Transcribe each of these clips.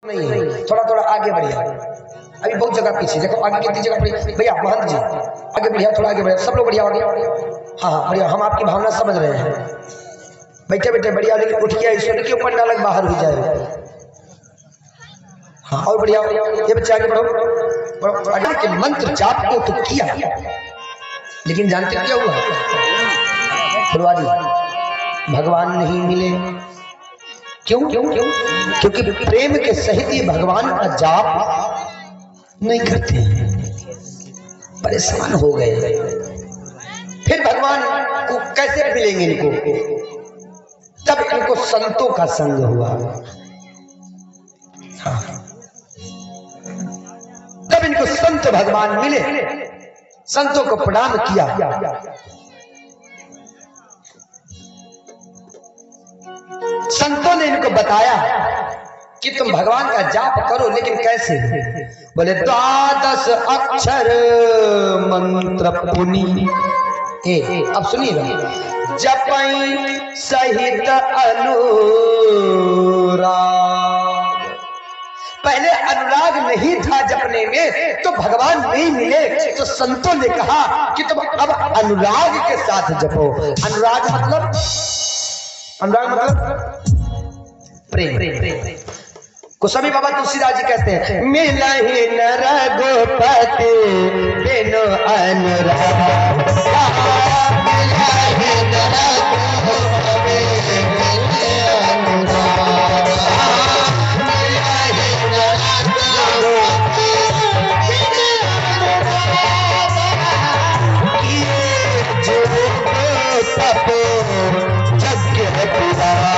नहीं, थोड़ा थोड़ा आगे बढ़िया। अभी बहुत जगह पीछे देखो, आगे कितनी जगह बढ़िया। भैया महंत जी आगे बढ़िया, थोड़ा आगे बढ़िया, सब लोग बढ़िया हो गया। हाँ हाँ बढ़िया, हम आपकी भावना समझ रहे हैं। बैठे बैठे बढ़िया, लेकिन उठ गया ईश्वर के ऊपर डालक बाहर हो जाए। हाँ और बढ़िया, ये बच्चे आगे बढ़ो। आगे के मंत्र जाप को तो किया, लेकिन जानते क्या हुआ? फुलवारी भगवान नहीं मिले। क्यों? क्योंकि प्रेम के सहित ये भगवान का जाप नहीं करते हैं, परेशान हो गए। फिर भगवान को कैसे मिलेंगे इनको? तब इनको संतों का संग हुआ। हाँ। तब इनको संत भगवान मिले, संतों को प्रणाम किया। संतों ने इनको बताया कि तुम भगवान का जाप करो, लेकिन कैसे? बोले 12 अक्षर मंत्र पुनि। अब सुनिए, जपई सहित अनुराग। पहले अनुराग नहीं था जपने में, तो भगवान नहीं मिले, तो संतों ने कहा कि तुम अब अनुराग के साथ जपो। अनुराग मतलब प्रेम। गोस्वामी बाबा तुलसीदास जी कहते हैं, मिलहि न रघुपति बिनु अनुराग। मिलहि न रघुपति बिनु अनुराग। मिलहि न रघुपति बिनु अनुराग। किए जो तप यज्ञ पुराना।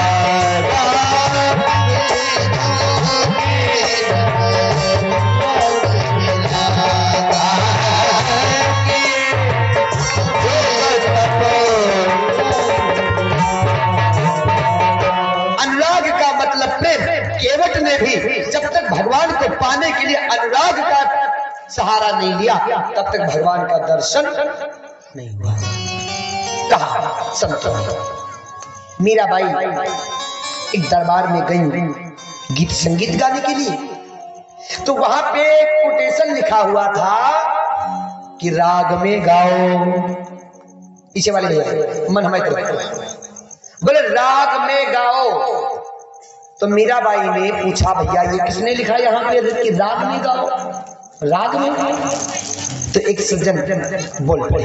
केवट ने भी जब तक भगवान को पाने के लिए अनुराग का सहारा नहीं लिया, तब तक भगवान का दर्शन नहीं हुआ। कहा संतों ने। मीराबाई एक दरबार में गई गीत संगीत गाने के लिए, तो वहां पे कोटेशन लिखा हुआ था कि राग में गाओ। पीछे वाले मन हमारे बोले राग में गाओ। तो मीराबाई ने पूछा, भैया ये किसने लिखा यहाँ पे कि राग में गाओ? राग में गाओ? तो एक सज्जन बोल पड़े,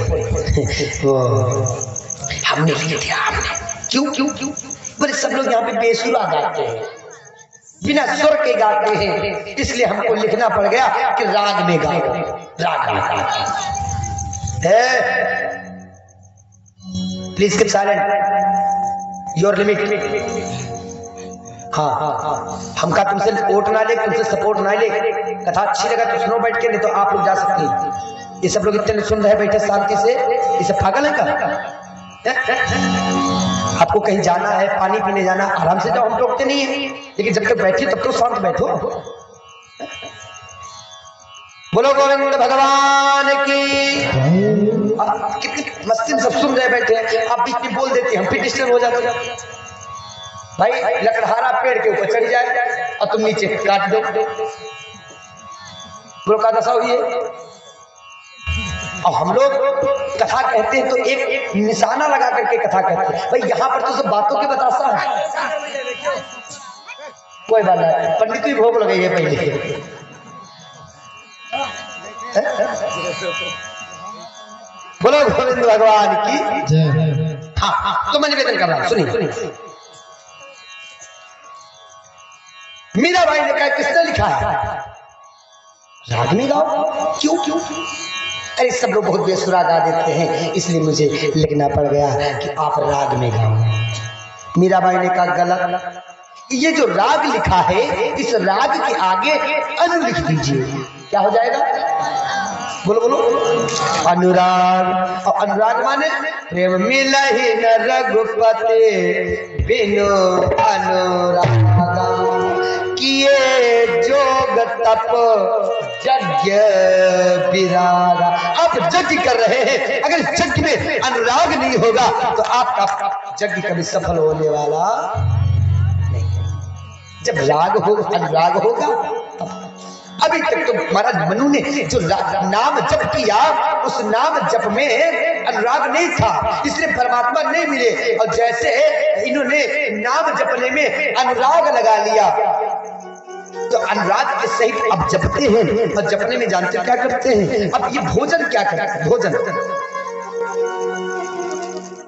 हमने लिख दिया। हमने क्यों? बोले सब लोग यहाँ पे बेसुरा गाते हैं, बिना सुर के गाते हैं, इसलिए हमको लिखना पड़ गया कि राग में गाओ। राग में please keep silent, your limit. हाँ, हमका तुमसे वोट ना ले, तुमसे सपोर्ट ना ले। कथा अच्छी लगा तो सुनो बैठ के, नहीं तो आप लोग जा सकते हैं। ये सब लोग इतने सुन रहे बैठे शांति से, ये सब पागल है का? आपको कहीं जाना है, पानी पीने जाना, आराम से जाओ, हम रोकते नहीं है, लेकिन जब तक बैठे तब तो शांत बैठो। बोलो गोविंद भगवान की। कितनी मस्ती सब सुन रहे बैठे, आप बीच में बोल देते, हम फिर डिस्टर्ब हो जाते। भाई लकड़हारा पेड़ के ऊपर चढ़ जाए और तुम नीचे काट दो, बोलो का दशा हुई है। और हम लोग कथा कहते हैं तो एक निशाना लगा करके कथा कहते हैं। भाई यहाँ पर तो सब बातों के बतासा है। कोई बात नहीं, पंडित ही भोग लगाइए पहले। बोलो गोविंद भगवान की। हाँ, तो मैं निवेदन कर रहा हूं, सुनिए। मीराबाई ने कहा किसने लिखा है? राग में गाओ। क्यों? अरे सब लोग बहुत बेसुरा गा देते हैं, इसलिए मुझे लिखना पड़ गया कि आप राग में गाओ। मीराबाई ने कहा गलत, ये जो राग लिखा है, इस राग के आगे अनु लिख दीजिए। क्या हो जाएगा? बोलो अनुराग। और अनुराग माने प्रेम। मिलहि न रघुपति बिनु अनुराग। किए जोग तप यज्ञ विरागा। आप यज्ञ कर रहे हैं, अगर यज्ञ में अनुराग नहीं होगा तो आपका यज्ञ कभी सफल होने वाला नहीं। जब राग हो अनुराग होगा। अभी तक तो महाराज मनु ने जो नाम जप किया उस नाम जप में अनुराग नहीं था, इसलिए परमात्मा नहीं मिले। और जैसे इन्होंने नाम जपने में अनुराग लगा लिया तो अनुराग के सहित अब जपते हैं। और जपने में जानते क्या करते हैं, अब ये भोजन क्या करते हैं, भोजन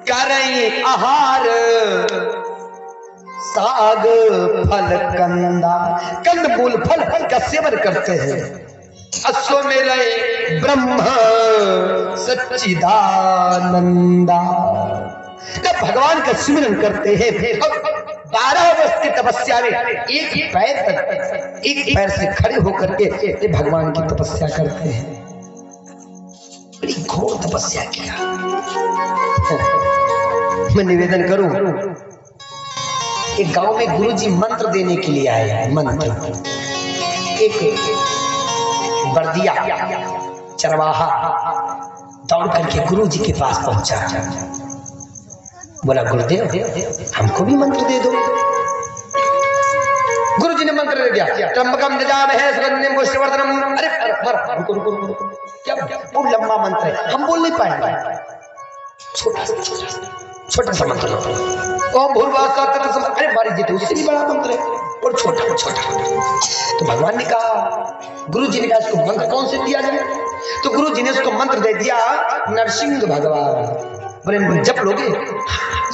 करें आहार साग फल कंदा, कंद मूल फल का सेवन करते हैं। अश्व मेरे ब्रह्म सच्चिदानंदा, जब भगवान का सिमरन करते हैं 12 वर्ष की तपस्या में एक पैर से खड़े होकर के भगवान की तपस्या करते हैं। बड़ी घोर तपस्या किया। मैं निवेदन करूं, एक गांव में गुरुजी मंत्र देने के लिए आए। मंत्र एक बर्दिया चरवाहा दौड़ करके गुरुजी के पास पहुंचा, बोला गुरुदेव हमको भी मंत्र दे दो। गुरुजी ने मंत्र दे दिया, त्र्यंबकम यजामहे सुगंधिम पुष्टिवर्धनम। अरे रुको, क्या वो लंबा मंत्र है, हम बोल नहीं पाएंगे। छोटा सा मंत्र ओम भूर्भुवः स्वः। अरे मारी जी तो उससे भी बड़ा मंत्र है और छोटा। तो भगवान ने कहा, गुरु जी ने कहा इसको मंत्र कौन से दिया जाए? तो गुरु जी ने उसको मंत्र दे दिया नरसिंह भगवान। बोले जप लोगे?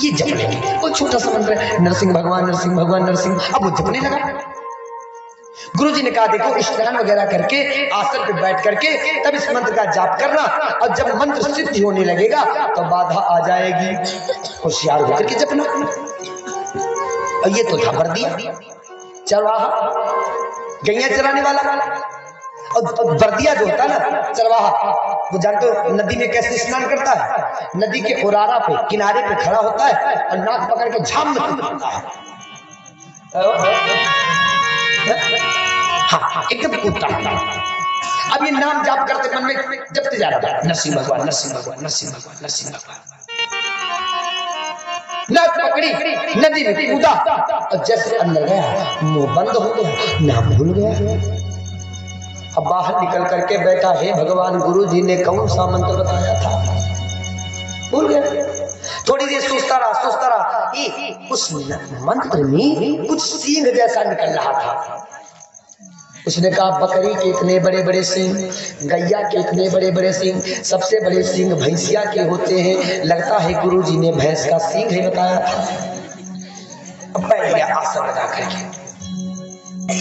ये जप लेंगे। वो छोटा सा मंत्र है, नरसिंह भगवान नरसिंह भगवान नरसिंह। अब वो जपने लगा। गुरुजी ने कहा देखो स्नान वगैरह करके आसन पे बैठ करके तब इस मंत्र का जाप करना, और जब मंत्र सिद्ध होने लगेगा तो बाधा आ जाएगी, होशियार होकर के जपना। और ये तो था बर्दिया चरवाहा, गैया चराने वाला। और बर्दिया जो होता है ना चरवाहा, वो जानते हो नदी में कैसे स्नान करता है? नदी के ओरारा पे किनारे पे खड़ा होता है और नाक पकड़ के झाम में कूदता है। हाँ एकदम कूदता है। अब ये नाम जाप करते मन में जपते जा रहा था, नरसिंह भगवान नरसिंह भगवान नरसिंह भगवान नरसिंह भगवान। नाक पकड़ी नदी में कूदा और जैसे अंदर गया मुंह बंद हो गया, नाम भूल गया। अब बाहर निकल करके बैठा है भगवान गुरु जी ने कौन सा मंत्र बताया था, भूल गया। थोड़ी देर सोचता रहा, उस मंत्र में कुछ सींग जैसा निकल रहा था। उसने कहा बकरी के इतने बड़े बड़े सींग, गैया के इतने बड़े बड़े सींग, सबसे बड़े सींग भैंसिया के होते हैं। लगता है गुरु जी ने भैंस का सींग ही बताया था। अब बैठ गया आसन लगा करके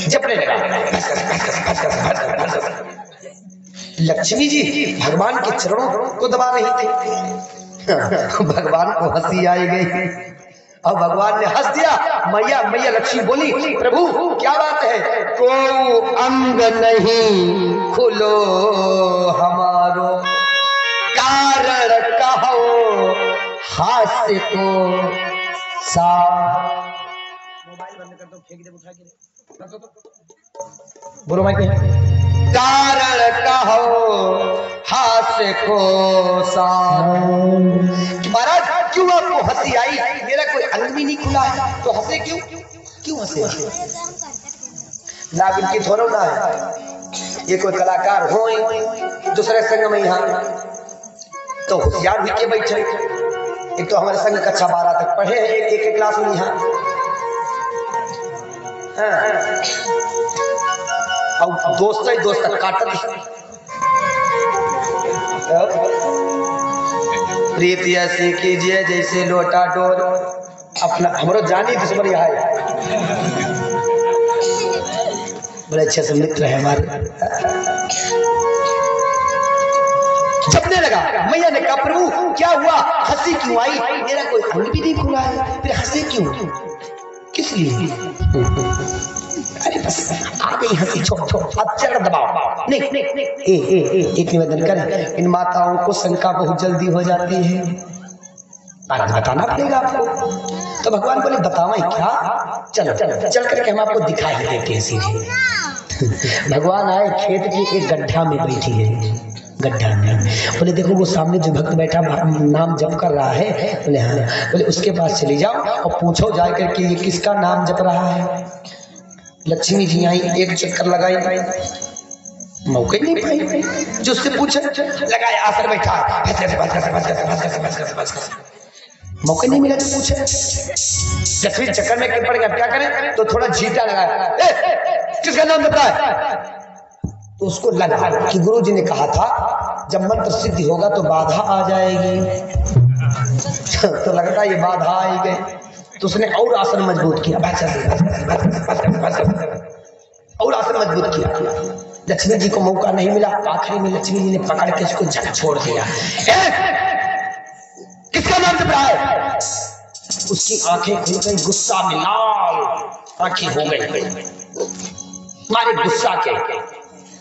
जपने लगा। लक्ष्मी जी भगवान के चरणों को दबा रही थी। भगवान को हंसी आई गई और भगवान ने हंस दिया। मैया लक्ष्मी बोली प्रभु क्या बात है? को अंग नहीं खुलो हमारो, कारण कहो हास्य को सा। मोबाइल बंद कर दो, फेंक दे उठा के। बोलो भाई, कारण कहो हास्य को सा। महाराज क्यों आपको हंसी आई? मेरा कोई अंग भी नहीं खुला है तो हंसे क्यों हंसे? नागिन की थोड़ा ना है, ये कोई कलाकार हो दूसरे संग में यहाँ तो होशियार भी के बैठे। एक तो हमारे संग कक्षा 12 तक पढ़े हैं, एक क्लास में यहाँ। और दोस्त काटत प्रीति ऐसी कीजिए जैसे लोटा डोर। अपना हमारो जानी दुश्मनी है, बड़े अच्छे से मित्र है हमारे। जपने लगा। मैया ने कहा प्रभु क्या हुआ, हंसी क्यों आई? मेरा कोई अंग भी नहीं खुला है, फिर हंसे क्यों, किस लिए? अरे बस आ गई हंसी, छोड़ अब चरण दबाओ। नहीं एक निवेदन करें, इन माताओं को शंका बहुत जल्दी हो जाती है, महाराज बताना पड़ेगा आपको। तो भगवान बोले बतावें क्या? चल करके हम आपको दिखा ही देते हैं सीधे। भगवान आए, खेत के एक गड्ढा में बैठी है, गड्ढा में। बोले देखो वो सामने जो भक्त बैठा नाम जप कर रहा है। बोले हाँ। बोले उसके पास चली जाओ और पूछो जाकर के ये किसका नाम जप रहा है। लक्ष्मी जी आई, एक चक्कर लगाई, मौके नहीं पाई। जो उससे पूछा लगाया, आकर बैठा, मौके नहीं मिला। तो पूछे लक्ष्मी चक्कर में पड़ गया, क्या करें? तो थोड़ा झीटा लगाया, किसका नाम बता है? तो उसको लगा कि गुरुजी ने कहा था जब मंत्र सिद्धि होगा तो बाधा आ जाएगी। तो लगता ये बाधा आई गई। तो उसने और आसन मजबूत किया, और आसन मजबूत किया। लक्ष्मी जी को मौका नहीं मिला। आखिरी में लक्ष्मी जी ने पकड़ के उसको झक छोड़ दिया। किसका नाम जप रहा है? उसकी आंखें खुल गई, गुस्सा में लाल आंखें हो गई मारे गुस्सा के।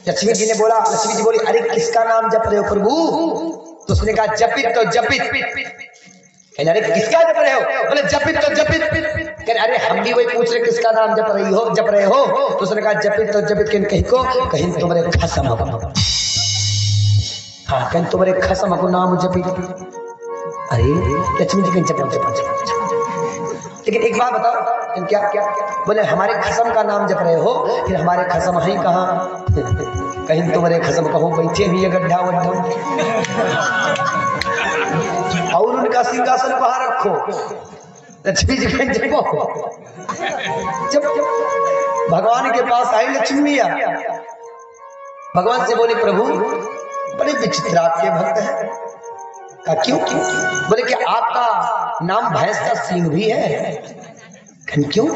लक्ष्मी जी ने बोला, लक्ष्मी जी बोली, अरे किसका नाम जप रहे हो प्रभु? तो उसने कहा जपित तो जपित। अरे किसका जप रहे हो? बोले जपित तो जपित। अरे हम भी वही पूछ रहे किसका नाम जप रहे हो? तो उसने कहा जपित तो जपित। कहीं को कहीं तुम्हारे खसम, हाँ कहीं तुम्हारे खसम को नाम जपित। अरे लक्ष्मी जी कहीं जप। लेकिन एक बात बताओ, क्या क्या बोले हमारे खसम का नाम जप रहे हो, फिर हमारे खसम है कहाँ? कहीं तुम्हारे खसम कहो बैठे हुई है गड्ढा वड्ढा, और उनका सिंहासन वहां रखो। लक्ष्मी जी कहीं जपो। जब भगवान के पास आई लक्ष्मी मैया, भगवान से बोले प्रभु बड़े विचित्र आपके भक्त हैं। क्यों? बोले कि आपका नाम भैंस का सींग भी है। क्यों?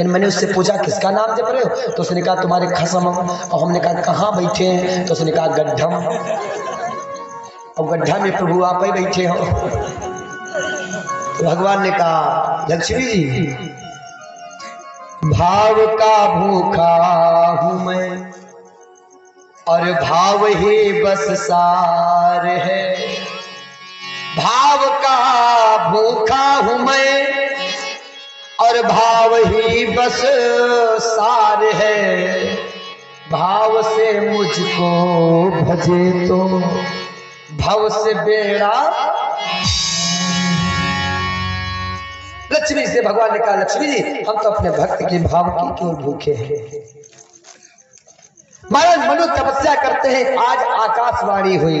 मैंने उससे पूछा किसका नाम जप रहे हो? तो उसने कहा तुम्हारे खसम। और हमने कहा कहाँ बैठे हैं? तो उसने कहा गड्ढा। और गड्ढा में प्रभु आप ही बैठे हो। तो भगवान ने कहा लक्ष्मी जी भाव का भूखा हूं मैं, और भाव ही बस सार है। भाव का भूखा हूं मैं, और भाव ही बस सार है। भाव से मुझको भजे तो भव से बेड़ा। लक्ष्मी से भगवान ने कहा लक्ष्मी जी हम तो अपने भक्त के भाव की क्यों भूखे हैं? महाराज मनु तपस्या करते हैं। आज आकाशवाणी हुई,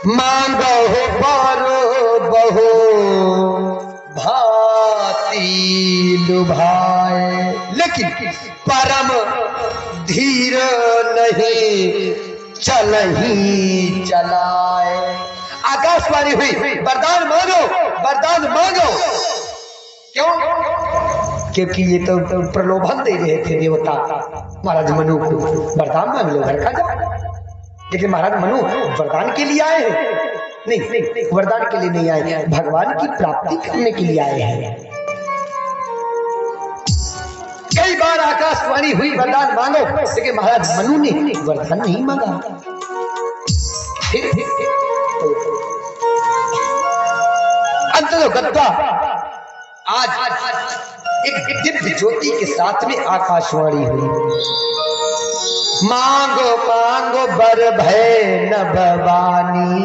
मांगो बारो बहो भांति लुभाए, लेकिन परम धीर नहीं चलही चलाए। आकाशवाणी हुई, वरदान मांगो, वरदान मांगो। क्यों? क्योंकि ये तो प्रलोभन दे रहे थे देवता महाराज मनु को, वरदान मांग लो घर का जा। लेकिन महाराज मनु वरदान के लिए आए हैं? नहीं, वरदान के लिए नहीं आए, भगवान की प्राप्ति करने के लिए आए हैं। कई बार आकाशवाणी हुई वरदान मांगो, लेकिन महाराज मनु ने वरदान नहीं मांगा। अंततः आज एक दिव्य ज्योति के साथ में आकाशवाणी हुई, मांगो मांगो बर भय न भवानी।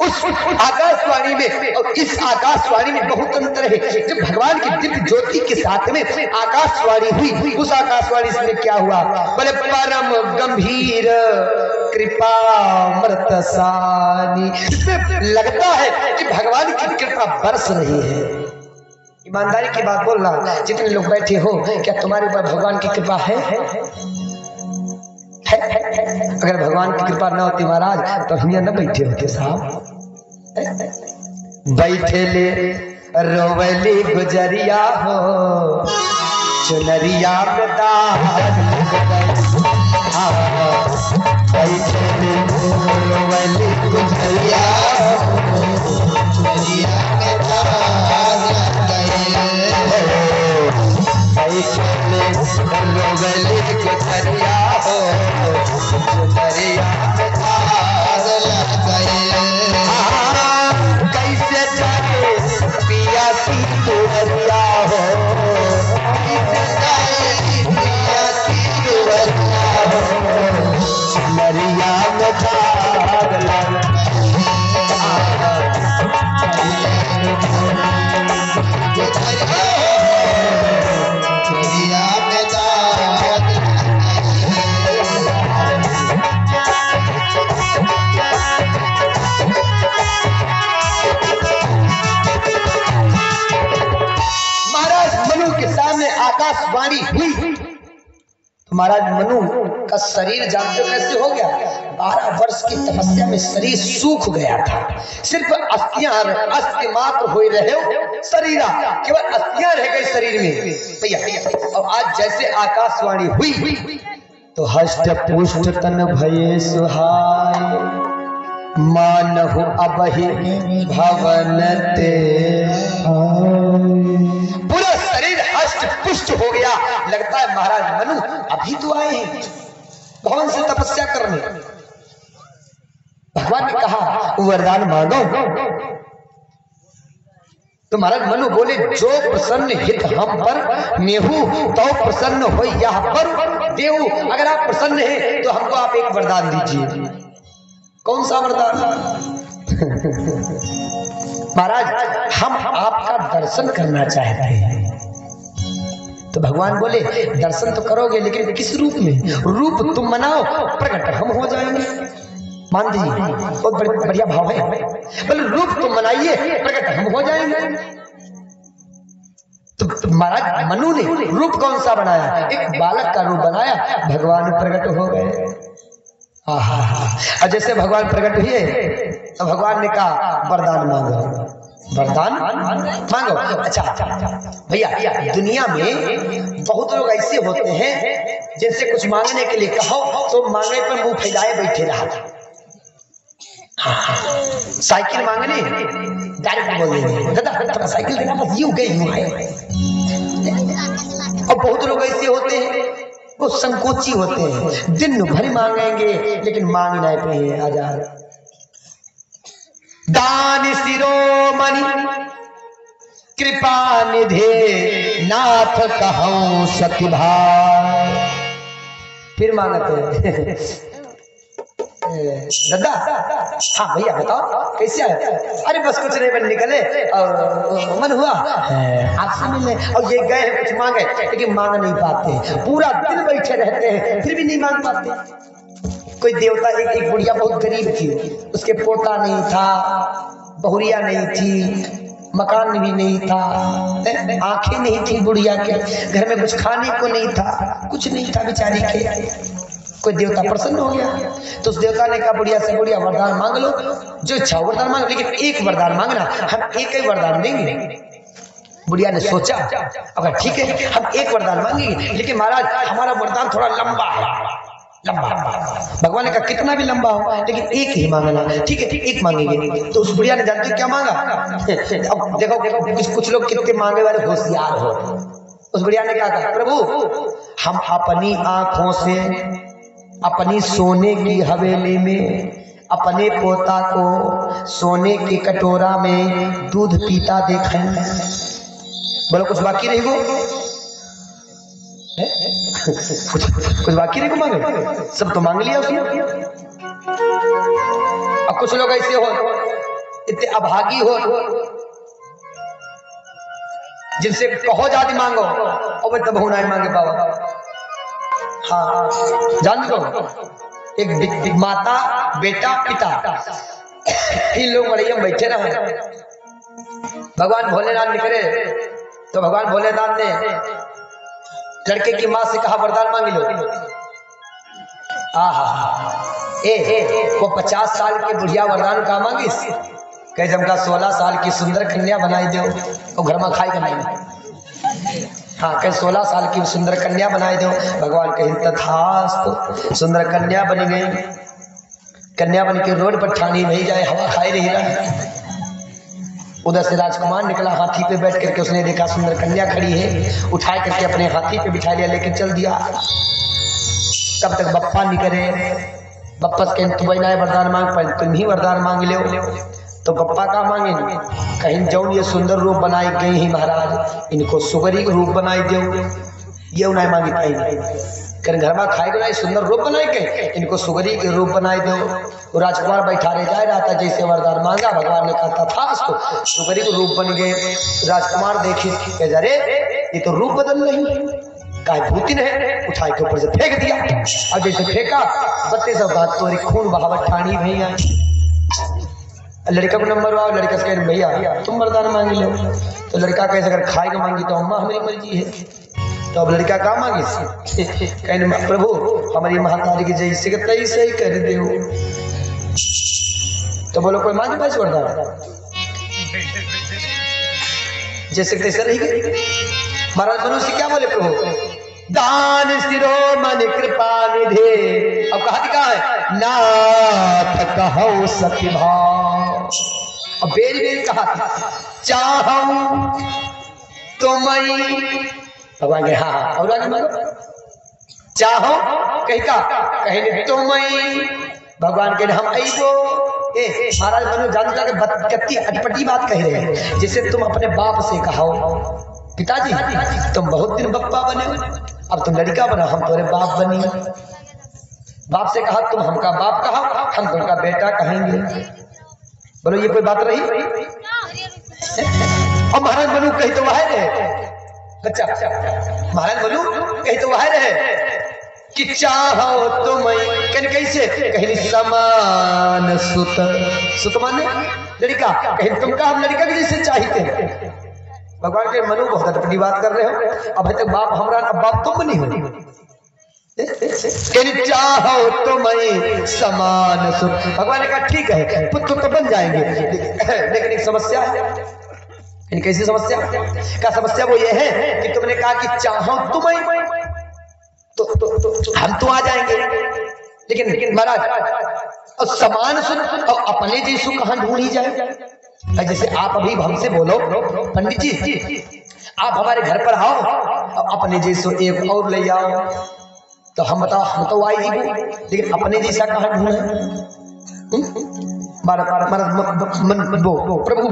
उस आकाशवाणी में और इस आकाशवाणी में बहुत अंतर है। जब भगवान की दिव्य ज्योति के साथ में आकाशवाणी हुई, उस आकाशवाणी से क्या हुआ? बोले परम गंभीर कृपा मृतसानी। इसमें लगता है कि भगवान की कृपा बरस रही है। ईमानदारी की बात बोलना, जितने लोग बैठे हो, क्या तुम्हारे ऊपर भगवान की कृपा है? अगर भगवान की कृपा न होती महाराज तो हम न बैठे होते साहब। बैठे ले रोवली गुजरिया हो, चुनरिया में बैठे ले रोवली गुजरिया हो, चुनरिया में रोवली गुजरिया हो, चुनरिया में धार लग गए। कैसे जाए पिया सी तुवरिया हो, कैसे जाए पिया सी तुवरिया हो, चुनरिया में धार लग गए। मनु के सामने आकाशवाणी हुई तो महाराज मनु का शरीर जानते कैसे हो गया? 12 वर्ष की तपस्या में शरीर सूख गया था। सिर्फ अस्थियां अस्थि मात्र हो रहे हो, शरीर केवल अस्थियां रह गई शरीर में भैया। और आज जैसे आकाशवाणी हुई तो हष्ट पुष्ट तन भये सुहाय, मानहु अबहि भवन ते। पूरा शरीर हष्ट पुष्ट हो गया। लगता है महाराज मनु अभी तो आए हैं भवन से तपस्या करने। भगवान ने कहा वरदान मांगो। तो महाराज मनु बोले जो प्रसन्न हित हम पर नेहू तो प्रसन्न हो यह पर देहू। अगर आप प्रसन्न हैं तो हमको आप एक वरदान दीजिए। कौन सा वरदान? महाराज हम आपका दर्शन करना चाहते हैं। तो भगवान बोले दर्शन तो करोगे लेकिन किस रूप में? रूप तुम बनाओ, प्रकट हम हो जाएंगे। मान दीजिए, बहुत बढ़िया भाव है। बोले रूप तुम बनाइए, प्रकट हम हो जाएंगे। तो महाराज मनु ने रूप कौन सा बनाया? एक बालक का रूप बनाया, भगवान प्रकट हो गए। और जैसे भगवान प्रकट हुए तो भगवान ने कहा वरदान मांगो। वरदान मांगो। अच्छा भैया, दुनिया में बहुत लोग ऐसे होते हैं जिनसे कुछ मांगने के लिए कहो तो मांगने पर मुंह फैलाए बैठे रहा। साइकिल मांगने डायरेक्ट बोल देंगे दादा साइकिल देना, बस यूं गई यूं आए। और बहुत लोग ऐसे होते हैं वो संकोची होते हैं, दिन भर मांगेंगे लेकिन मांग नहीं पे आजाद। दान शिरोमणि कृपा निधे नाथ कहूं सती भाई। फिर मांगते हैं दादा। हाँ भैया बताओ कैसे आए? अरे बस कुछ नहीं बन निकले और मन हुआ आपसे मिलने, और ये गए हैं कुछ मांगे लेकिन मांग नहीं पाते। पूरा दिन बैठे रहते हैं फिर भी नहीं मांग पाते। कोई देवता, एक बुढ़िया बहुत गरीब थी, उसके पोता नहीं था, बहुरिया नहीं थी, मकान भी नहीं था, आंखें नहीं थी बुढ़िया के, घर में कुछ खाने को नहीं था, कुछ नहीं था बेचारी के। कोई देवता प्रसन्न हो गया तो उस देवता ने कहा बुढ़िया से, बुढ़िया वरदान मांग लो, जो इच्छा वरदान मांग, लेकिन एक वरदान मांगना, हम एक ही वरदान देंगे। बुढ़िया ने सोचा अगर ठीक है हम एक वरदान मांगेंगे, लेकिन महाराज हमारा वरदान थोड़ा लंबा है। लंबा भगवान ने कहा कितना भी लंबा हो लेकिन एक ही मांगना। ठीक है एक मांगेंगे। तो उस बुढ़िया ने जानते क्या मांगा? अब देखो कुछ लोग कितने मांगे वाले होशियार हो। उस बुढ़िया ने कहा प्रभु हम अपनी आंखों से अपनी सोने की हवेली में अपने पोता को सोने के कटोरा में दूध पीता देखें। बोलो कुछ बाकी रही गो? कुछ बाकी रही को मांगे? सब तो मांग लिया उसने। अब कुछ लोग ऐसे हो इतने अभागी हो जिनसे कहो जाती मांगो और तब होना ही मांगे बाबा। हाँ जान दो, एक माता बेटा पिता तीन लोग मड़ैया में बैठे रहे। भगवान भोलेनाथ निकले तो भगवान भोलेनाथ ने लड़के की माँ से कहा वरदान मांग लो। वो 50 साल की बुढ़िया वरदान का मांगिस कह जमका 16 साल की सुंदर कन्या बनाई दो और घर में खाई बनाई। हाँ कहीं 16 साल की सुंदर कन्या बनाई दो। भगवान कहीं तथास्तु। सुंदर कन्या बन गई। कन्या बन के रोड पर ठानी नहीं जाए, हवा खाई रही रहा। उधर से राजकुमार निकला हाथी पे बैठ करके, उसने देखा सुंदर कन्या खड़ी है, उठा करके अपने हाथी पे बिठा लिया, लेके चल दिया। तब तक बप्पा निकले। बप्पा के तुम वरदान मांग पाए, तुम ही वरदान मांग लो। तो बप्पा का मांगे कहीं जाऊं ये सुंदर रूप बनाई गई ही महाराज, इनको सुगरी रूप बनाई दो। ये उन्हें मांगी पाएंगे कर घर में खाएगा नहीं, सुंदर रूप बनाए के इनको सुगरी के रूप बनाई दो। वो राजकुमार बैठा रह जा रहा था, जैसे वरदान मांगा भगवान ने कहा था उसको सुगरी के रूप बन गए। राजकुमार देखे कह अरे ये तो रूप बदल रही काय भूतिन है, उठाए के ऊपर से फेंक दिया। और जैसे फेंका बत्ते सब बात तो खून बहावट ठानी भैया। लड़का को नंबर हुआ, लड़का से कह भैया तुम वरदान मांगी लो। तो लड़का कैसे अगर खाएगा मांगी तो अम्मा हमारी मर्जी है। तो अब लड़का का मांगी कहने प्रभु हमारी महातारी की जैसे के तैसे ही कर दे। तो बोलो कोई मांगी पैसे वरदान जैसे तैसे रही गई। महाराज मनुष्य क्या बोले प्रभु दान सिरो मन कृपा निधे। अब कहा दिखा है नाथ कहो सत्य भाव। अब बेरी बेरी कहा चाहूं तुम्हें भगवान के हाँ और आगे मांगो चाहो कहीं का कहीं तुम्हें भगवान के हम ऐसो महाराज मनु जानता के कितनी अटपटी बात कह रहे हैं। जिसे तुम अपने बाप से कहो पिताजी तुम बहुत दिन बप्पा बने अब तुम लड़का बना हम तुम्हारे बाप बनी। बाप से कहा तुम हमका बाप कहा हम तुमका बेटा कहेंगे। बोलो ये कोई बात रही। और महाराज मनु कही तो वह रहे बच्चा महाराज मनु कही तो वह रहे कि चाहो तुम कैसे कहीं समान सुत सुत माने लड़का कहीं तुमका हम लड़का के जैसे चाहते। भगवान के मनु बहुत अटपटी बात कर रहे हो। अब तक बाप हमरा बाप तुम नहीं हो चाहो तुम समान सुत। भगवान ने कहा ठीक है पुत्र तो बन जाएंगे लेकिन एक समस्या है। कैसी समस्या क्या समस्या वो ये है कि तुमने कहा कि चाहो तुम तो हम तो आ जाएंगे लेकिन महाराज और समान सुन और अपने जैसु कहां ढूंढी जाए। जैसे आप अभी हमसे बोलो पंडित जी आप हमारे घर पर आओ और अपने जैसो एक और ले आओ तो हम बताओ हम तो आई ही लेकिन अपने जैसा कहां ढूंढे। प्रभु